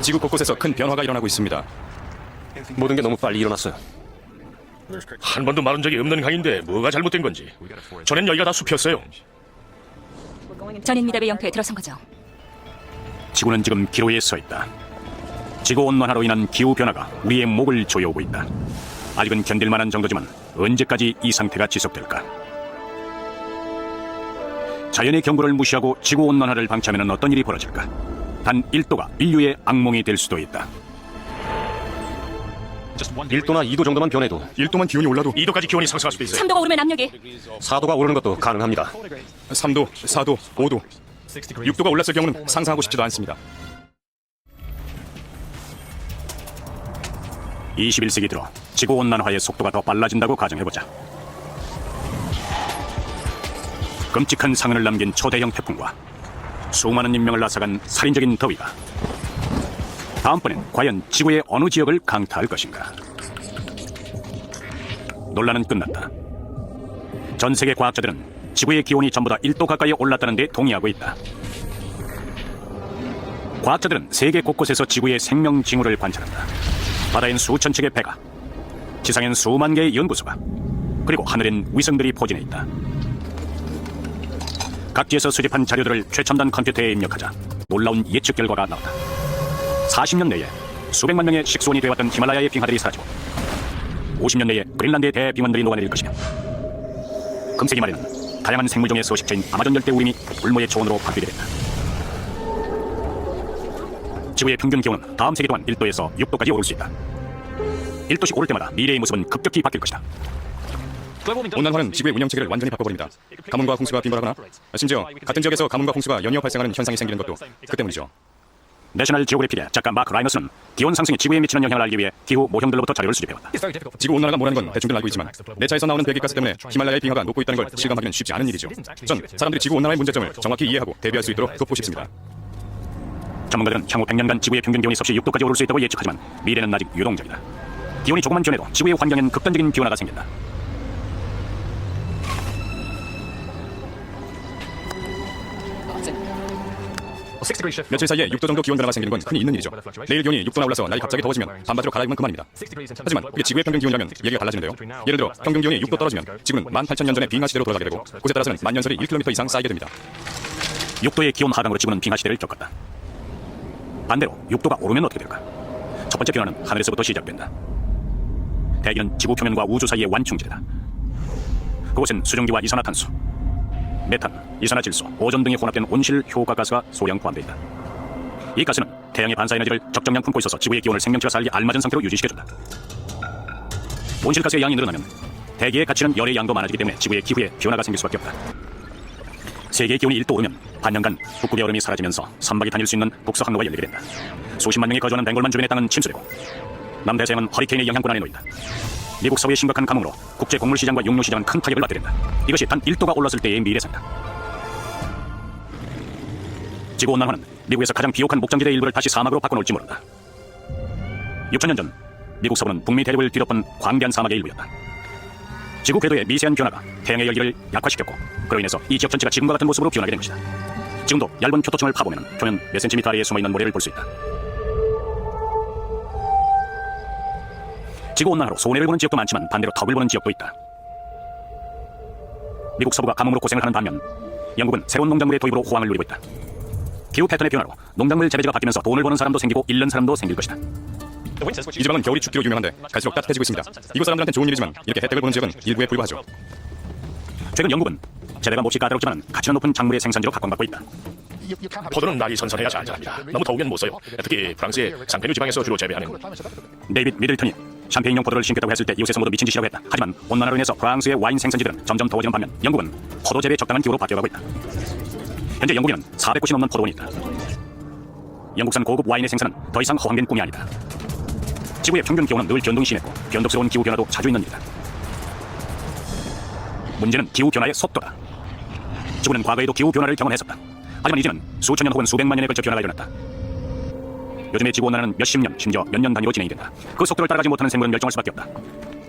지구 곳곳에서 큰 변화가 일어나고 있습니다. 모든 게 너무 빨리 일어났어요. 한 번도 마른 적이 없는 강인데 뭐가 잘못된 건지. 전엔 여기가 다 숲이었어요. 전인 미답의 영토에 들어선 거죠. 지구는 지금 기로에 서 있다. 지구온난화로 인한 기후변화가 우리의 목을 조여오고 있다. 아직은 견딜 만한 정도지만 언제까지 이 상태가 지속될까? 자연의 경고를 무시하고 지구온난화를 방치하면 어떤 일이 벌어질까? 단 1도가 인류의 악몽이 될 수도 있다. 1도나 2도 정도만 변해도 1도만 기온이 올라도 2도까지 기온이 상승할 수도 있어요. 3도가 오르면 압력이 4도가 오르는 것도 가능합니다. 3도, 4도, 5도, 6도가 올랐을 경우는 상상하고 싶지도 않습니다. 21세기 들어 지구온난화의 속도가 더 빨라진다고 가정해보자. 끔찍한 상흔을 남긴 초대형 태풍과 수많은 인명을 앗아간 살인적인 더위가 다음번엔 과연 지구의 어느 지역을 강타할 것인가? 논란은 끝났다. 전 세계 과학자들은 지구의 기온이 전부 다 1도 가까이 올랐다는 데 동의하고 있다. 과학자들은 세계 곳곳에서 지구의 생명 징후를 관찰한다. 바다엔 수천 척의 배가, 지상엔 수만 개의 연구소가, 그리고 하늘엔 위성들이 포진해 있다. 각지에서 수집한 자료들을 최첨단 컴퓨터에 입력하자 놀라운 예측 결과가 나왔다. 40년 내에 수백만 명의 식수원이 되어왔던 히말라야의 빙하들이 사라지고 50년 내에 그린란드의 대빙원들이 녹아내릴 것이며 금세기 말에는 다양한 생물종의 서식처인 아마존 열대 우림이 불모의 초원으로 바뀌게 된다. 지구의 평균 기온은 다음 세기 동안 1도에서 6도까지 오를 수 있다. 1도씩 오를 때마다 미래의 모습은 급격히 바뀔 것이다. 온난화는 지구의 운영 체계를 완전히 바꿔버립니다. 가뭄과 홍수가 빈번하거나 심지어 같은 지역에서 가뭄과 홍수가 연이어 발생하는 현상이 생기는 것도 그 때문이죠. 내셔널 지오그래픽의 작가 마크 라이너스는 기온 상승이 지구에 미치는 영향을 알기 위해 기후 모형들로부터 자료를 수집해왔다. 지구 온난화가 뭐라는 건 대충들 알고 있지만 내 차에서 나오는 배기가스 때문에 히말라야의 빙하가 녹고 있다는 걸 실감하기는 쉽지 않은 일이죠. 전 사람들이 지구 온난화의 문제점을 정확히 이해하고 대비할 수 있도록 돕고 싶습니다. 전문가들은 향후 100년간 지구의 평균 기온이 섭씨 6도까지 오를 수 있다고 예측하지만 미래는 아직 유동적이다. 기온이 조금만 변해도 지구의 환경엔 극단적인 변화가 생긴다. 며칠 사이에 6도 정도 기온 변화가 생기는 건 흔히 있는 일이죠. 내일 기온이 6도나 올라서 날이 갑자기 더워지면 반바지로 갈아입으면 그만입니다. 하지만 그게 지구의 평균 기온이라면 얘기가 달라지는데요. 예를 들어 평균 기온이 6도 떨어지면 지구는 18,000년 전의 빙하 시대로 돌아가게 되고 곳에 따라서는 만년설이 1km 이상 쌓이게 됩니다. 6도의 기온 하강으로 지구는 빙하 시대를 겪었다. 반대로 6도가 오르면 어떻게 될까? 첫 번째 변화는 하늘에서부터 시작된다. 대기는 지구 표면과 우주 사이의 완충지대다. 그곳엔 수증기와 이산화탄소, 메탄, 이산화질소, 오존 등이 혼합된 온실 효과가스가 소량 포함되어 있다. 이 가스는 태양의 반사 에너지를 적정량 품고 있어서 지구의 기온을 생명체가 살기 알맞은 상태로 유지시켜준다. 온실가스의 양이 늘어나면 대기에 갇히는 열의 양도 많아지기 때문에 지구의 기후에 변화가 생길 수밖에 없다. 세계의 기온이 1도 오르면 반년간 북극의 얼음이 사라지면서 선박이 다닐 수 있는 북서 항로가 열리게 된다. 수십만 명이 거주하는 벵골만 주변의 땅은 침수되고 남대서양은 허리케인의 영향권 안에 놓인다. 미국 서부의 심각한 가뭄으로 국제 곡물 시장과 육류 시장은 큰 타격을 받게 된다. 이것이 단 1도가 올랐을 때의 미래상이다. 지구온난화는 미국에서 가장 비옥한 목장지대 일부를 다시 사막으로 바꿔놓을지 모른다. 6천년 전 미국 서부는 북미 대륙을 뒤덮은 광대한 사막의 일부였다. 지구 궤도의 미세한 변화가 태양의 열기를 약화시켰고 그로 인해서 이 지역 전체가 지금과 같은 모습으로 변하게 된 것이다. 지금도 얇은 표토층을 파보면 표면 몇 센티미터 아래에 숨어있는 모래를 볼 수 있다. 지구온난화로 손해를 보는 지역도 많지만 반대로 덕을 보는 지역도 있다. 미국 서부가 가뭄으로 고생을 하는 반면 영국은 새로운 농작물의 도입으로 호황을 누리고 있다. 기후 패턴의 변화로 농작물 재배지가 바뀌면서 돈을 버는 사람도 생기고 잃는 사람도 생길 것이다. 이 지방은 겨울이 춥기로 유명한데 갈수록 따뜻해지고 있습니다. 이곳 사람들한테 좋은 일이지만 이렇게 혜택을 보는 지역은 일부에 불과하죠. 최근 영국은 재배가 몹시 까다롭지만 가치는 높은 작물의 생산지로 각광받고 있다. 포도는 날이 선선해야 잘 자랍니다. 너무 더우면 못 써요. 특히 프랑스의 상페뉴 지방에서 주로 재배하는. 데이빗 미들턴이 샴페인용 포도를 심겠다고 했을 때 이웃에서 모두 미친 짓이라고 했다. 하지만 온난화로 인해서 프랑스의 와인 생산지들은 점점 더워지는 반면 영국은 포도 재배에 적당한 기후로 바뀌어가고 있다. 현재 영국에는 400곳이 넘는 포도원이 있다. 영국산 고급 와인의 생산은 더 이상 허황된 꿈이 아니다. 지구의 평균 기온은 늘 변동이 심했고 변덕스러운 기후 변화도 자주 있는 일이다. 문제는 기후 변화의 속도다. 지구는 과거에도 기후 변화를 경험했었다. 하지만 이제는 수천 년 혹은 수백만 년에 걸쳐 변화가 일어났다. 요즘의 지구온난화는 몇십 년, 심지어 몇 년 단위로 진행이 된다. 그 속도를 따라가지 못하는 생물은 멸종할 수밖에 없다.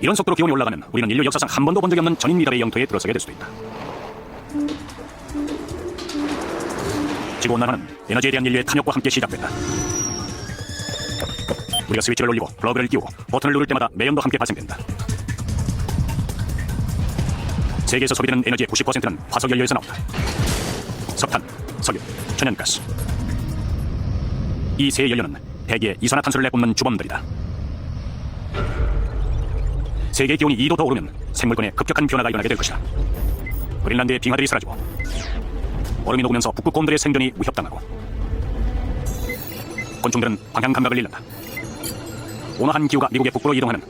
이런 속도로 기온이 올라가면 우리는 인류 역사상 한 번도 본 적이 없는 전인 미달의 영토에 들어서게 될 수도 있다. 지구온난화는 에너지에 대한 인류의 탐욕과 함께 시작됐다. 우리가 스위치를 올리고 플러그를 끼우고 버튼을 누를 때마다 매연도 함께 발생된다. 세계에서 소비되는 에너지의 90%는 화석 연료에서 나온다. 석탄, 석유, 천연가스. 이 세 연료는 대기에 이산화탄소를 내뿜는 주범들이다. 세계 기온이 2도 더 오르면 생물권에 급격한 변화가 일어나게 될 것이다. 그린란드의 빙하들이 사라지고 얼음이 녹으면서 북극곰들의 생존이 위협당하고 곤충들은 방향 감각을 잃는다. 온화한 기후가 미국의 북부로 이동하는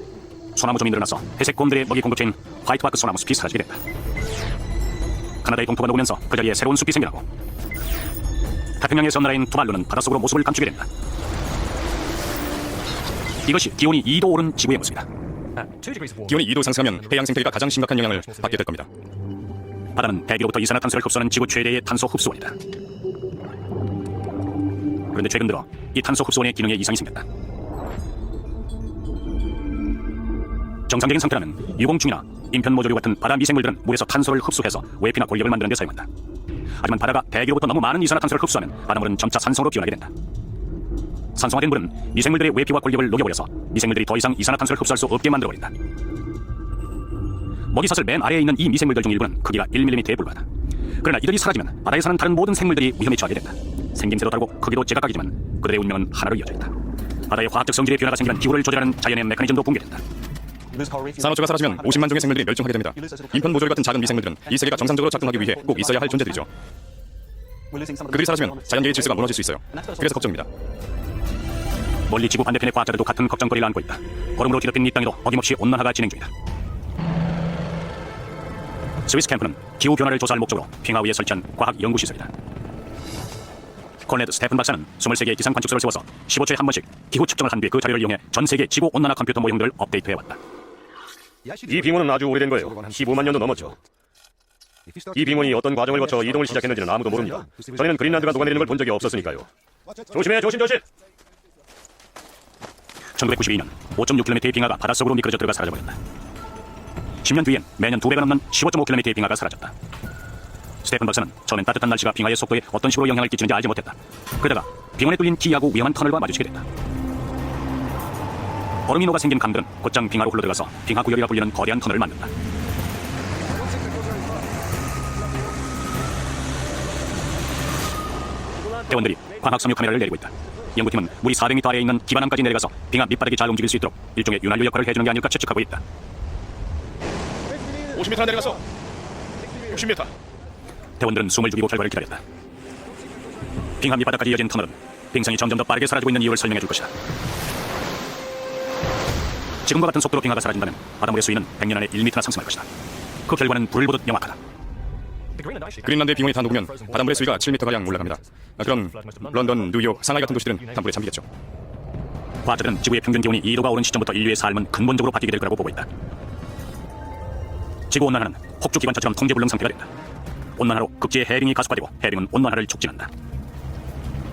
소나무 좀이 늘어나서 회색곰들의 먹이 공급처인 화이트바크 소나무 숲이 사라지게 된다. 카나다의 동토가 녹으면서 그 자리에 새로운 숲이 생겨나고 태평양의 섬나라인 투발루는 바닷속으로 모습을 감추게 된다. 이것이 기온이 2도 오른 지구의 모습이다. 기온이 2도 상승하면 해양 생태계가 가장 심각한 영향을 받게 될 겁니다. 바다는 대기로부터 이산화탄소를 흡수하는 지구 최대의 탄소 흡수원이다. 그런데 최근 들어 이 탄소 흡수원의 기능에 이상이 생겼다. 정상적인 상태라면 유공충이나 인편모조류 같은 바다 미생물들은 물에서 탄소를 흡수해서 외피나 골격을 만드는 데 사용한다. 하지만 바다가 대기로부터 너무 많은 이산화탄소를 흡수하면 바닷물은 점차 산성으로 기원하게 된다. 산성화된 물은 미생물들의 외피와 골격을 녹여버려서 미생물들이 더 이상 이산화탄소를 흡수할 수 없게 만들어버린다. 먹이사슬 맨 아래에 있는 이 미생물들 중 일부는 크기가 1mm에 불과하다. 그러나 이들이 사라지면 바다에 사는 다른 모든 생물들이 위험에 처하게 된다. 생김새도 다르고 크기도 제각각이지만 그들의 운명은 하나로 이어져 있다. 바다의 화학적 성질의 변화가 생기면 기후를 조절하는 자연의 메커니즘도 붕괴된다. 산호초가 사라지면 50만 종의 생물들이 멸종하게 됩니다. 인편모조류 같은 작은 미생물들은 이 세계가 정상적으로 작동하기 위해 꼭 있어야 할 존재들이죠. 그들이 사라지면 자연계의 질서가 무너질 수 있어요. 그래서 걱정입니다. 멀리 지구 반대편의 과학자들도 같은 걱정거리를 안고 있다. 얼음으로 뒤덮인 이 땅에도 어김없이 온난화가 진행 중이다. 스위스 캠프는 기후 변화를 조사할 목적으로 빙하 위에 설치한 과학 연구시설이다. 콜네드 스테픈 박사는 23개의 기상 관측소를 세워서 15초에 한 번씩 기후 측정을 한 뒤 그 자료를 이용해 전 세계 지구 온난화 컴퓨터 모형들을 업데이트해왔다. 이 빙원은 아주 오래된 거예요. 15만 년도 넘었죠. 이 빙원이 어떤 과정을 거쳐 이동을 시작했는지는 아무도 모릅니다. 전에는 그린란드가 녹아내리는 걸 본 적이 없었으니까요. 조심해, 조심. 1992년 5.6km의 빙하가 바닷속으로 미끄러져 들어가 사라져버렸다. 10년 뒤엔 매년 2배가 넘는 15.5km의 빙하가 사라졌다. 스테픈 박사는 처음엔 따뜻한 날씨가 빙하의 속도에 어떤 식으로 영향을 끼치는지 알지 못했다. 그러다가 빙원에 뚫린 기이하고 위험한 터널과 마주치게 됐다. 얼음이 녹아 생긴 강들은 곧장 빙하로 흘러들어가서 빙하 구역이라 불리는 거대한 터널을 만든다. 대원들이 광학 섬유 카메라를 내리고 있다. 연구팀은 물이 400m 아래에 있는 기반함까지 내려가서 빙하 밑바닥이 잘 움직일 수 있도록 일종의 윤활유 역할을 해주는 게 아닐까 추측하고 있다. 50m 내려갔어. 60m. 대원들은 숨을 죽이고 결과를 기다렸다. 빙하 밑바닥까지 이어진 터널은 빙상이 점점 더 빠르게 사라지고 있는 이유를 설명해 줄 것이다. 지금과 같은 속도로 빙하가 사라진다면 바닷물의 수위는 100년 안에 1m나 상승할 것이다. 그 결과는 불을 보듯 명확하다. 그린란드의 빙원이 다 녹으면 바닷물의 수위가 7m가량 올라갑니다. 그럼 런던, 뉴욕, 상하이 같은 도시들은 단물에 잠기겠죠. 과학자들은 지구의 평균 기온이 2도가 오른 시점부터 인류의 삶은 근본적으로 바뀌게 될 거라고 보고 있다. 지구온난화는 혹주기관차처럼 통제불능 상태가 된다. 온난화로 극지의 해빙이 가속화되고 해빙은 온난화를 촉진한다.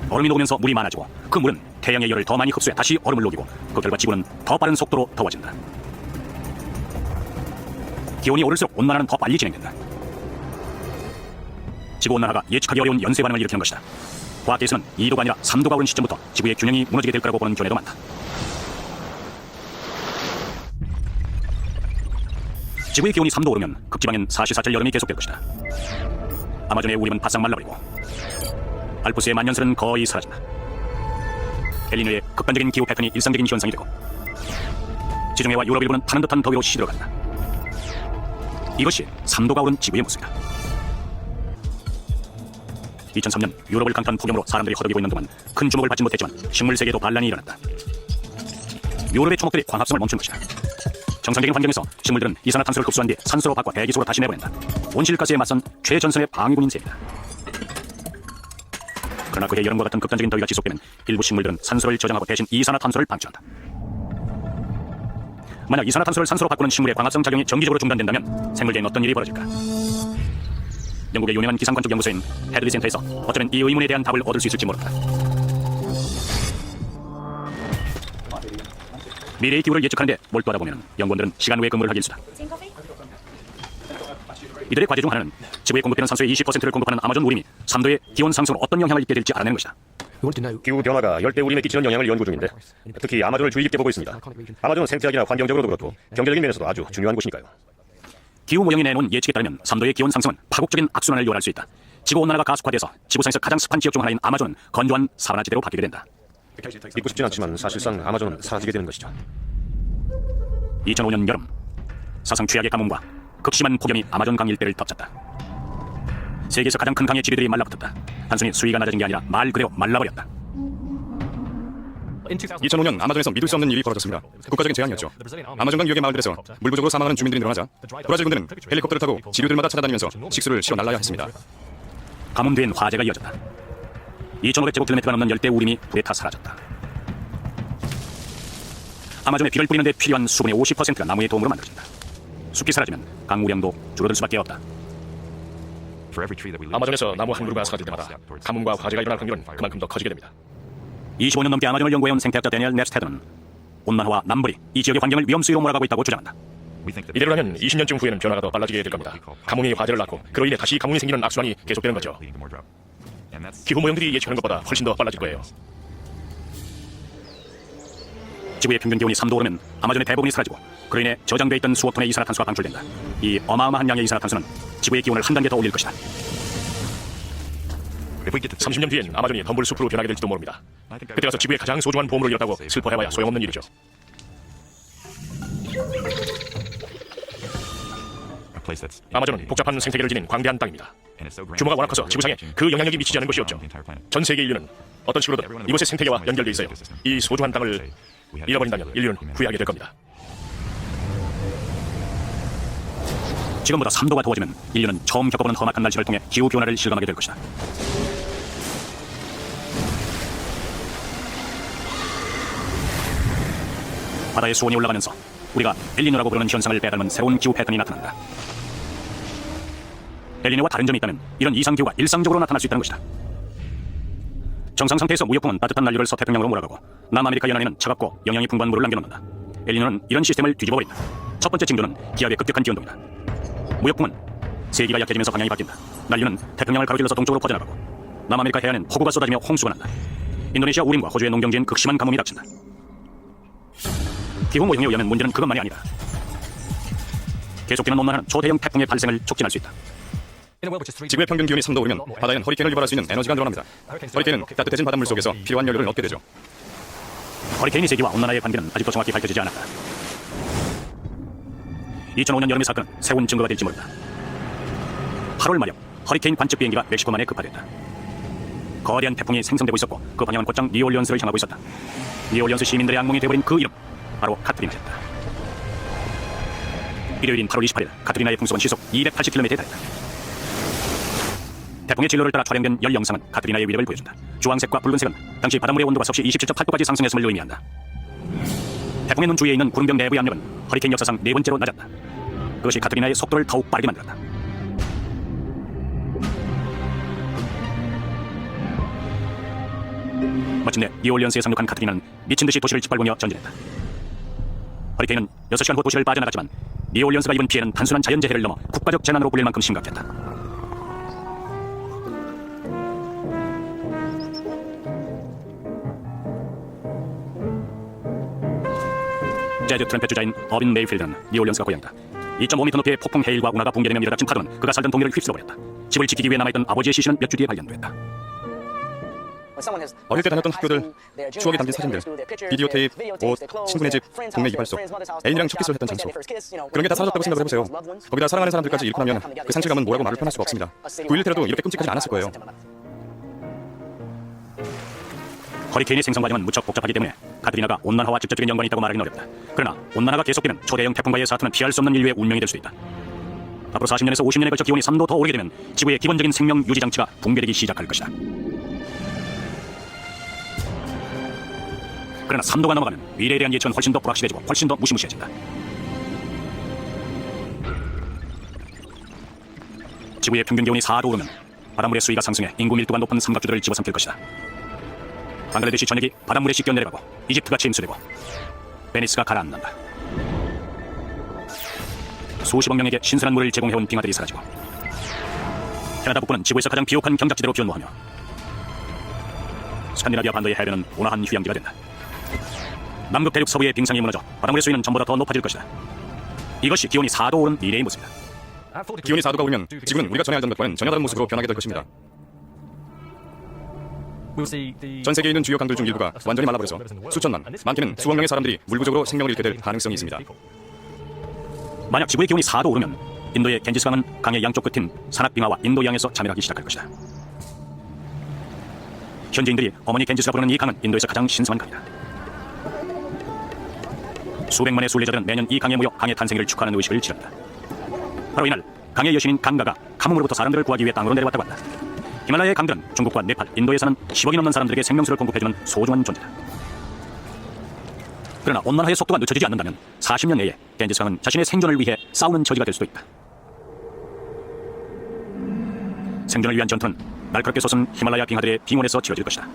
얼음이 녹으면서 물이 많아지고 그 물은 태양의 열을 더 많이 흡수해 다시 얼음을 녹이고 그 결과 지구는 더 빠른 속도로 더워진다. 기온이 오를수록 온난화는 더 빨리 진행된다. 지구온난화가 예측하기 어려운 연쇄 반응을 일으키는 것이다. 과학계에서는 2도가 아니라 3도가 오른 시점부터 지구의 균형이 무너지게 될 거라고 보는 견해도 많다. 지구의 기온이 3도 오르면 극지방엔 사시사철 여름이 계속될 것이다. 아마존의 우림은 바싹 말라버리고 알프스의 만년설은 거의 사라진다. 엘니뇨의 극단적인 기후 패턴이 일상적인 현상이 되고 지중해와 유럽 일부는 타는 듯한 더위로 시들어간다. 이것이 3도가 오른 지구의 모습이다. 2003년 유럽을 강타한 폭염으로 사람들이 허덕이고 있는 동안 큰 주목을 받지 못했지만 식물 세계에도 반란이 일어났다. 유럽의 초목들이 광합성을 멈춘 것이다. 정상적인 환경에서 식물들은 이산화탄소를 흡수한 뒤 산소로 바꿔 대기 속으로 다시 내보낸다. 온실가스에 맞선 최전선의 방위군인 셈이다. 그러나 그해 여름과 같은 극단적인 더위가 지속되면 일부 식물들은 산소를 저장하고 대신 이산화탄소를 방출한다. 만약 이산화탄소를 산소로 바꾸는 식물의 광합성 작용이 정기적으로 중단된다면 생물계엔 어떤 일이 벌어질까? 영국의 유명한 기상관측 연구소인 헤들리 센터에서 어쩌면 이 의문에 대한 답을 얻을 수 있을지 모른다. 미래의 기후를 예측하는데 몰두하다 보면 연구원들은 시간 외 근무를 하기 일수다. 이들의 과제 중 하나는 지구에 공급되는 산소의 20%를 공급하는 아마존 우림이 3도의 기온 상승으로 어떤 영향을 입게 될지 알아내는 것이다. 기후 변화가 열대 우림에 끼치는 영향을 연구 중인데 특히 아마존을 주의 깊게 보고 있습니다. 아마존은 생태학이나 환경적으로도 그렇고 경제적인 면에서도 아주 중요한 곳이니까요. 기후 모형이 내놓은 예측에 따르면 3도의 기온 상승은 파국적인 악순환을 요할 수 있다. 지구 온난화가 가속화돼서 지구상에서 가장 습한 지역 중 하나인 아마존은 건조한 사바나 지대로 바뀌게 된다. 믿고 싶진 않지만 사실상 아마존은 사라지게 되는 것이죠. 2005년 여름 사상 최악의 가뭄과 극심한 폭염이 아마존 강 일대를 덮쳤다. 세계에서 가장 큰 강의 지리들이 말라붙었다. 단순히 수위가 낮아진 게 아니라 말 그대로 말라버렸다. 2005년 아마존에서 믿을 수 없는 일이 벌어졌습니다. 국가적인 재앙이었죠. 아마존강 유역의 마을들에서 물 부족으로 사망하는 주민들이 늘어나자 브라질 군대는 헬리콥터를 타고 지류들마다 찾아다니면서 식수를 실어 날라야 했습니다. 가뭄 뒤엔 화재가 이어졌다. 2,500제곱킬로미터가 넘는 열대 우림이 불에 타 사라졌다. 아마존에 비를 뿌리는 데 필요한 수분의 50%가 나무의 도움으로 만들어진다. 숲이 사라지면 강우량도 줄어들 수밖에 없다. 아마존에서 나무 한 그루가 사라질 때마다 가뭄과 화재가 일어날 확률은 그만큼 더 커지게 됩니다. 25년 넘게 아마존을 연구해온 생태학자 데니엘 넵스테드는 온난화와 남불이 이 지역의 환경을 위험 수위로 몰아가고 있다고 주장한다. 이대로라면 20년쯤 후에는 변화가 더 빨라지게 될 겁니다. 가뭄이 화재를 낳고 그로 인해 다시 가뭄이 생기는 악순환이 계속되는 거죠. 기후 모형들이 예측하는 것보다 훨씬 더 빨라질 거예요. 지구의 평균 기온이 3도 오르면 아마존의 대부분이 사라지고 그로 인해 저장돼 있던 수억 톤의 이산화탄소가 방출된다. 이 어마어마한 양의 이산화탄소는 지구의 기온을 한 단계 더 올릴 것이다. 30년 뒤엔 아마존이 덤불 숲으로 변하게 될지도 모릅니다. 그때 가서 지구의 가장 소중한 보물을 잃었다고 슬퍼해봐야 소용없는 일이죠. 아마존은 복잡한 생태계를 지닌 광대한 땅입니다. 규모가 워낙 커서 지구상에 그 영향력이 미치지 않은 곳이 없죠. 전 세계 인류는 어떤 식으로든 이곳의 생태계와 연결돼 있어요. 이 소중한 땅을 잃어버린다면 인류는 후회하게 될 겁니다. 지금보다 3도가 더워지면 인류는 처음 겪어보는 험악한 날씨를 통해 기후변화를 실감하게 될 것이다. 바다의 수온이 올라가면서 우리가 엘니뇨라고 부르는 현상을 빼닮은 새로운 기후 패턴이 나타난다. 엘니뇨와 다른 점이 있다면 이런 이상기후가 일상적으로 나타날 수 있다는 것이다. 정상 상태에서 무역풍은 따뜻한 난류를 서태평양으로 몰아가고 남아메리카 연안에는 차갑고 영양이 풍부한 물을 남겨놓는다. 엘니뇨는 이런 시스템을 뒤집어버린다. 첫 번째 징조는 기압의 급격한 기온동이다. 무역풍은 세기가 약해지면서 방향이 바뀐다. 난류는 태평양을 가로질러서 동쪽으로 퍼져나가고 남아메리카 해안엔 폭우가 쏟아지며 홍수가 난다. 인도네시아 우림과 호주의 농경지엔 극심한 가뭄이 닥친다. 기후 모형에 의하면 문제는 그것만이 아니다. 계속되는 온난화는 초대형 태풍의 발생을 촉진할 수 있다. 지구의 평균 기온이 3도 오르면 바다엔 허리케인을 유발할 수 있는 에너지가 늘어납니다. 허리케인은 따뜻해진 바닷물 속에서 필요한 연료를 얻게 되죠. 허리케인의 세기와 온난화의 관계는 아직도 정확히 밝혀지지 않았다. 2005년 여름의 사건은 새로운 증거가 될지 모른다. 8월 말엽 허리케인 관측 비행기가 멕시코만에 급파됐다. 거대한 태풍이 생성되고 있었고 그 방향은 곧장 뉴올리언스를 향하고 있었다. 뉴올리언스 시민들의 악몽이 되어버린 그 이름 바로 카트리나였다. 일요일인 8월 28일 카트리나의 풍속은 시속 280km에 달했다. 태풍의 진로를 따라 촬영된 열 영상은 카트리나의 위력을 보여준다. 주황색과 붉은색은 당시 바닷물의 온도가 섭씨 27.8도까지 상승했음을 의미한다. 태풍의 눈 주위에 있는 구름병 내부의 압력은 허리케인 역사상 네 번째로 낮았다. 그것이 카트리나의 속도를 더욱 빠르게 만들었다. 마침내 뉴올리언스에 상륙한 카트리나는 미친듯이 도시를 짓밟으며 전진했다. 허리케인은 6시간 후 도시를 빠져나갔지만 뉴올리언스가 입은 피해는 단순한 자연재해를 넘어 국가적 재난으로 불릴 만큼 심각했다. 재즈 트럼펫 주자인 어빈 메이필드는 뉴올리언스가 고향이다. 2.5m 높이의 폭풍 해일과 운하가 붕괴되며 밀어닥친 파도는 그가 살던 동네를 휩쓸어버렸다. 집을 지키기 위해 남아있던 아버지의 시신은 몇 주 뒤에 발견됐다. 어릴 때 다녔던 학교들, 추억이 담긴 사진들, 비디오 테이프, 옷, 친구네 집, 동네 이발소, 애인이랑 첫 키스를 했던 장소, 그런 게 다 사라졌다고 생각을 해보세요. 거기다 사랑하는 사람들까지 잃고 나면 그 상실감은 뭐라고 말을 표현할 수가 없습니다. 9.11 테러도 이렇게 끔찍하지 않았을 거예요. 허리케인의 생성 과정은 무척 복잡하기 때문에 카트리나가 온난화와 직접적인 연관이 있다고 말하기는 어렵다. 그러나 온난화가 계속되면 초대형 태풍과의 사태는 피할 수 없는 인류의 운명이 될 수 있다. 앞으로 40년에서 50년에 걸쳐 기온이 3도 더 오르게 되면 지구의 기본적인 생명 유지 장치가 붕괴되기 시작할 것이다. 그러나 3도가 넘어가면 미래에 대한 예측은 훨씬 더 불확실해지고 훨씬 더 무시무시해진다. 지구의 평균 기온이 4도 오르면 바닷물의 수위가 상승해 인구 밀도가 높은 삼각주들을 집어삼킬 것이다. 방글라데시 전역이 바닷물에 씻겨 내려가고 이집트가 침수되고 베니스가 가라앉는다. 수십억 명에게 신선한 물을 제공해온 빙하들이 사라지고 캐나다 북부는 지구에서 가장 비옥한 경작지대로 변모하며 스칸디나비아 반도의 해변은 온화한 휴양지가 된다. 남극 대륙 서부의 빙상이 무너져 바닷물의 수위는 전보다 더 높아질 것이다. 이것이 기온이 4도 오른 미래의 모습이다. 기온이 4도가 오르면 지구는 우리가 전에 알던 것과는 전혀 다른 모습으로 변하게 될 것입니다. 전 세계에 있는 주요 강들 중 일부가 완전히 말라버려서 수천만, 많게는 수억 명의 사람들이 물 부족으로 생명을 잃게 될 가능성이 있습니다. 만약 지구의 기온이 4도 오르면 인도의 겐지스 강은 강의 양쪽 끝인 산악빙하와 인도양에서 자멸하기 시작할 것이다. 현지인들이 어머니 겐지스가 부르는 이 강은 인도에서 가장 신성한 강이다. 수백만의 순례자들은 매년 이 강에 모여 강의 탄생을 축하하는 의식을 치른다. 바로 이날 강의 여신인 강가가 가뭄으로부터 사람들을 구하기 위해 땅으로 내려왔다고 한다. 히말라야의 강들은 중국과 네팔, 인도에 사는 10억이 넘는 사람들에게 생명수를 공급해주는 소중한 존재다. 그러나 온난화의 속도가 늦춰지지 않는다면 40년 내에 겐지스 강은 자신의 생존을 위해 싸우는 처지가 될 수도 있다. 생존을 위한 전투는 날카롭게 솟은 히말라야 빙하들의 빙원에서 치러질 것이다.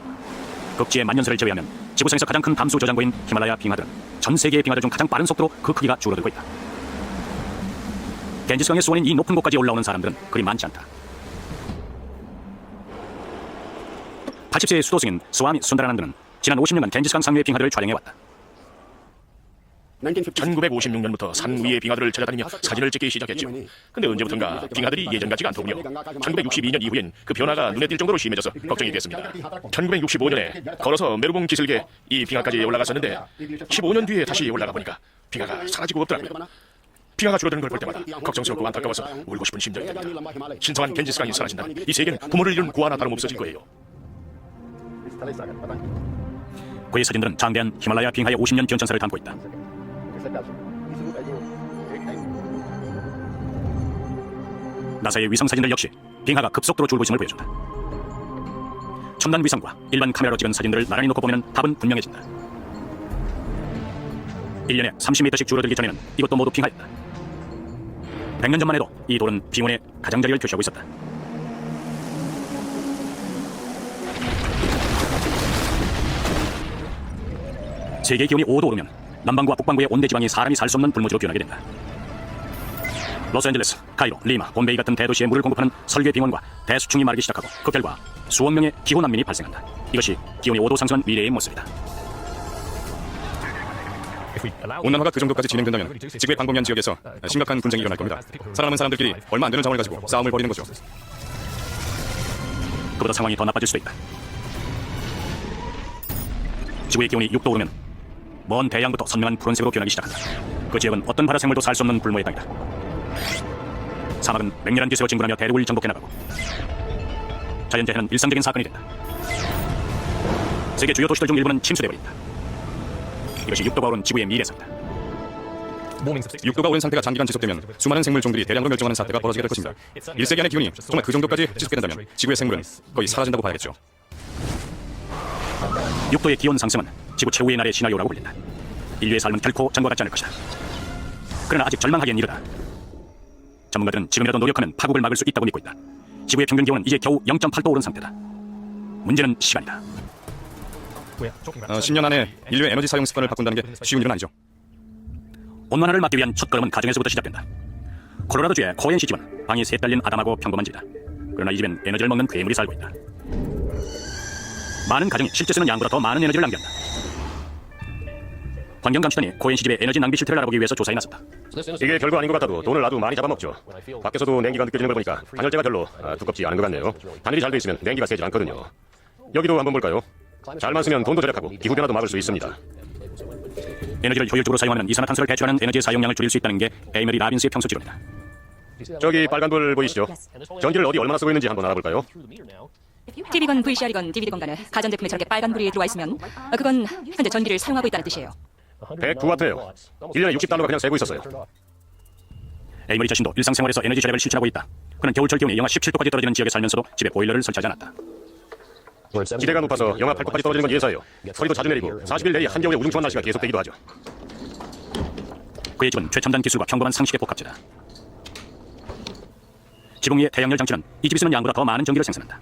극지의 만년설을 제외하면 지구상에서 가장 큰 담수 저장고인 히말라야 빙하들은 전 세계의 빙하들 중 가장 빠른 속도로 그 크기가 줄어들고 있다. 겐지스 강의 수원인 이 높은 곳까지 올라오는 사람들은 그리 많지 않다. 80세의 수도승인 스와미 순다라난드는 지난 50년간 겐지스 강 상류의 빙하들을 촬영해왔다. 1956년부터 산 위의 빙하들을 찾아다니며 사진을 찍기 시작했죠. 근데 언제부턴가 빙하들이 예전 같지가 않더군요. 1962년 이후엔 그 변화가 눈에 띌 정도로 심해져서 걱정이 됐습니다. 1965년에 걸어서 메루봉 기슭에 이 빙하까지 올라갔었는데 15년 뒤에 다시 올라가 보니까 빙하가 사라지고 없더라고요. 빙하가 줄어드는 걸 볼 때마다 걱정스럽고 안타까워서 울고 싶은 심정이 듭니다. 신성한 겐지스 강이 사라진다면 이 세계는 부모를 잃은 고아나 다름없어질 거예요. 그의 사진들은 장대한 히말라야 빙하의 50년 변천사를 담고 있다. 나사의 위성 사진들 역시 빙하가 급속도로 줄고 있음을 보여준다. 첨단 위성과 일반 카메라로 찍은 사진들을 나란히 놓고 보면 답은 분명해진다. 1년에 30m씩 줄어들기 전에는 이것도 모두 빙하였다. 100년 전만 해도 이 돌은 빙원의 가장자리를 표시하고 있었다. 세계 기온이 5도 오르면 남반구와 북반구의 온대 지방이 사람이 살 수 없는 불모지로 변하게 된다. 로스앤젤레스, 카이로, 리마, 봄베이 같은 대도시에 물을 공급하는 설계 빙원과 대수충이 마르기 시작하고 그 결과 수억 명의 기후 난민이 발생한다. 이것이 기온이 5도 상승한 미래의 모습이다. 온난화가 그 정도까지 진행된다면 지구의 광범위한 지역에서 심각한 분쟁이 일어날 겁니다. 살아남은 사람들끼리 얼마 안 되는 자원을 가지고 싸움을 벌이는 거죠. 그보다 상황이 더 나빠질 수도 있다. 지구의 기온이 6도 오르면 먼 대양부터 선명한 푸른색으로 변하기 시작한다. 그 지역은 어떤 바다 생물도 살 수 없는 불모의 땅이다. 사막은 맹렬한 기세로 진군하며 대륙을 정복해 나가고 자연재해는 일상적인 사건이 된다. 세계 주요 도시들 중 일부는 침수돼버린다. 이것이 6도가 오른 지구의 미래상이다. 6도가 오른 상태가 장기간 지속되면 수많은 생물종들이 대량으로 멸종하는 사태가 벌어지게 될 것입니다. 1세기 안의 기온이 정말 그 정도까지 지속되게 된다면 지구의 생물은 거의 사라진다고 봐야겠죠. 6도의 기온 상승은 지구 최후의 날의 시나리오라고 불린다. 인류의 삶은 결코 전과 같지 않을 것이다. 그러나 아직 절망하기엔 이르다. 전문가들은 지금이라도 노력하면 파국을 막을 수 있다고 믿고 있다. 지구의 평균 기온은 이제 겨우 0.8도 오른 상태다. 문제는 시간이다. 10년 안에 인류의 에너지 사용 습관을 바꾼다는 게 쉬운 일은 아니죠. 온난화를 막기 위한 첫걸음은 가정에서부터 시작된다. 콜로라도주의 코엔시 집은 방이 셋 달린 아담하고 평범한 집이다. 그러나 이 집엔 에너지를 먹는 괴물이 살고 있다. 많은 가정이 실제 쓰는 양보다 더 많은 에너지를 낭비한다. 환경감시단이 코엔시 집의 에너지 낭비 실태를 알아보기 위해서 조사에 나섰다. 이게 별거 아닌 것 같아도 돈을 놔도 많이 잡아먹죠. 밖에서도 냉기가 느껴지는 걸 보니까 단열재가 별로 두껍지 않은 것 같네요. 단열이 잘 돼 있으면 냉기가 새지 않거든요. 여기도 한번 볼까요? 잘만 쓰면 돈도 절약하고 기후변화도 막을 수 있습니다. 에너지를 효율적으로 사용하면 이산화탄소를 배출하는 에너지의 사용량을 줄일 수 있다는 게 에이머리 라빈스의 평소지론이다. 저기 빨간불 보이시죠? 전기를 어디 얼마나 쓰고 있는지 한번 알아볼까요? TV건 VCR이건 DVD건 간에 가전제품에 저렇게 빨간불이 들어와 있으면 그건 현재 전기를 사용하고 있다는 뜻이에요. 109W예요. 1년에 60달러가 그냥 새고 있었어요. 에이머리 자신도 일상생활에서 에너지 절약을 실천하고 있다. 그는 겨울철 기온이 영하 17도까지 떨어지는 지역에 살면서도 집에 보일러를 설치하지 않았다. 지대가 높아서 영하 8도까지 떨어지는 건 예사예요. 소리도 자주 내리고 40일 내리 한겨울에 우중충한 날씨가 계속되기도 하죠. 그의 집은 최첨단 기술과 평범한 상식의 복합체다. 지붕 위의 태양열 장치는 이 집이 쓰는 양보다 더 많은 전기를 생산한다.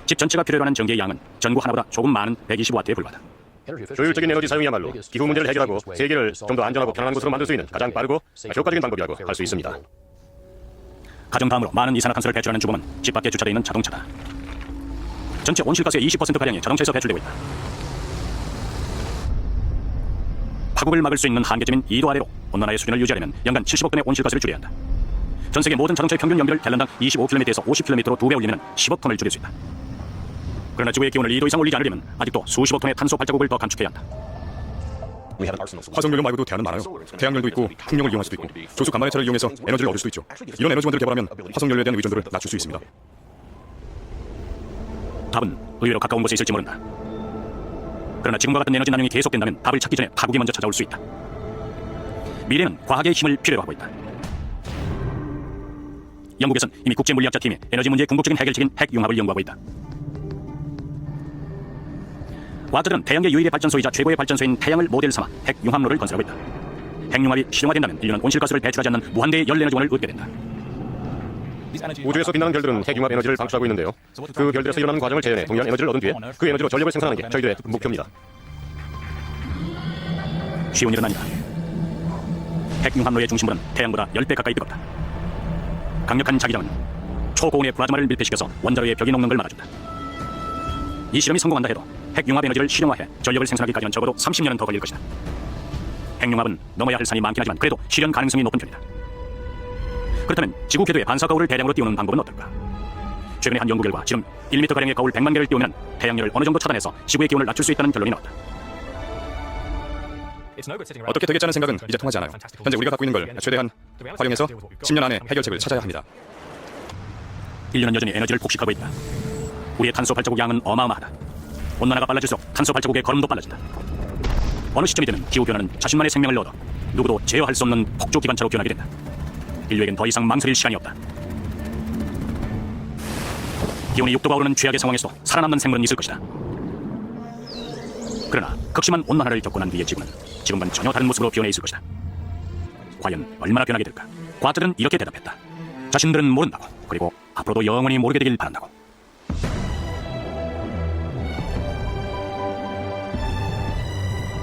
집 전체가 필요로 하는 전기의 양은 전구 하나보다 조금 많은 120W에 불과하다. 효율적인 에너지 사용이야말로 기후 문제를 해결하고 세계를 좀 더 안전하고 편안한 곳으로 만들 수 있는 가장 빠르고 효과적인 방법이라고 할 수 있습니다. 가정 다음으로 많은 이산화탄소를 배출하는 주범은 집 밖에 주차되어 있는 자동차다. 전체 온실가스의 20%가량이 자동차에서 배출되고 있다. 파국을 막을 수 있는 한계점인 2도 아래로 온난화의 수준을 유지하려면 연간 70억 톤의 온실가스를 줄여야 한다. 전 세계 모든 자동차의 평균 연비를 갤런당 25km에서 50km로 2배 올리면 10억 톤을 줄일 수 있다. 그러나 지구의 기온을 2도 이상 올리지 않으려면 아직도 수십억 톤의 탄소 발자국을 더 감축해야 한다. 화석연료 말고도 대안은 많아요. 태양열도 있고 풍력을 이용할 수도 있고 조수 간만회차를 이용해서 에너지를 얻을 수도 있죠. 이런 에너지원들을 개발하면 화석연료에 대한 의존도를 낮출 수 있습니다. 답은 의외로 가까운 곳에 있을지 모른다. 그러나 지금과 같은 에너지 난용이 계속된다면 답을 찾기 전에 파국이 먼저 찾아올 수 있다. 미래는 과학의 힘을 필요로 하고 있다. 영국에선 이미 국제물리학자 팀이 에너지 문제의 궁극적인 해결책인 핵융합을 연구하고 있다. 과학자들은 태양계 유일의 발전소이자 최고의 발전소인 태양을 모델 삼아 핵융합로를 건설하고 있다. 핵융합이 실용화된다면 인류는 온실가스를 배출하지 않는 무한대의 열 에너지원을 얻게 된다. 우주에서 빛나는 별들은 핵융합 에너지를 방출하고 있는데요. 그 별들에서 일어나는 과정을 재현해 동일한 에너지를 얻은 뒤에 그 에너지로 전력을 생산하는 게 저희들의 목표입니다. 쉬운 일은 아니다. 핵융합로의 중심부는 태양보다 10배 가까이 뜨겁다. 강력한 자기장은 초고온의 플라즈마를 밀폐시켜서 원자로의 벽이 녹는 걸 막아준다. 이 실험이 성공한다 해도 핵융합 에너지를 실용화해 전력을 생산하기까지는 적어도 30년은 더 걸릴 것이다. 핵융합은 넘어야 할 산이 많긴 하지만 그래도 실현 가능성이 높은 편이다. 그렇다면 지구 궤도에 반사 거울을 대량으로 띄우는 방법은 어떨까? 최근의 한 연구 결과 지름 1m가량의 거울 100만 개를 띄우면 태양열을 어느 정도 차단해서 지구의 기온을 낮출 수 있다는 결론이 나왔다. 어떻게 되겠자는 생각은 이제 통하지 않아요. 현재 우리가 갖고 있는 걸 최대한 활용해서 10년 안에 해결책을 찾아야 합니다. 인류는 여전히 에너지를 폭식하고 있다. 우리의 탄소 발자국 양은 어마어마하다. 온난화가 빨라질수록 탄소 발자국의 걸음도 빨라진다. 어느 시점이 되면 기후변화는 자신만의 생명을 얻어 누구도 제어할 수 없는 폭주 기관차로 변하게 된다. 인류에겐 더 이상 망설일 시간이 없다. 기온이 6도가 오르는 최악의 상황에서도 살아남는 생물은 있을 것이다. 그러나 극심한 온난화를 겪고 난 뒤의 지구는 지금과는 전혀 다른 모습으로 변해 있을 것이다. 과연 얼마나 변하게 될까? 과학자들은 이렇게 대답했다. 자신들은 모른다고, 그리고 앞으로도 영원히 모르게 되길 바란다고.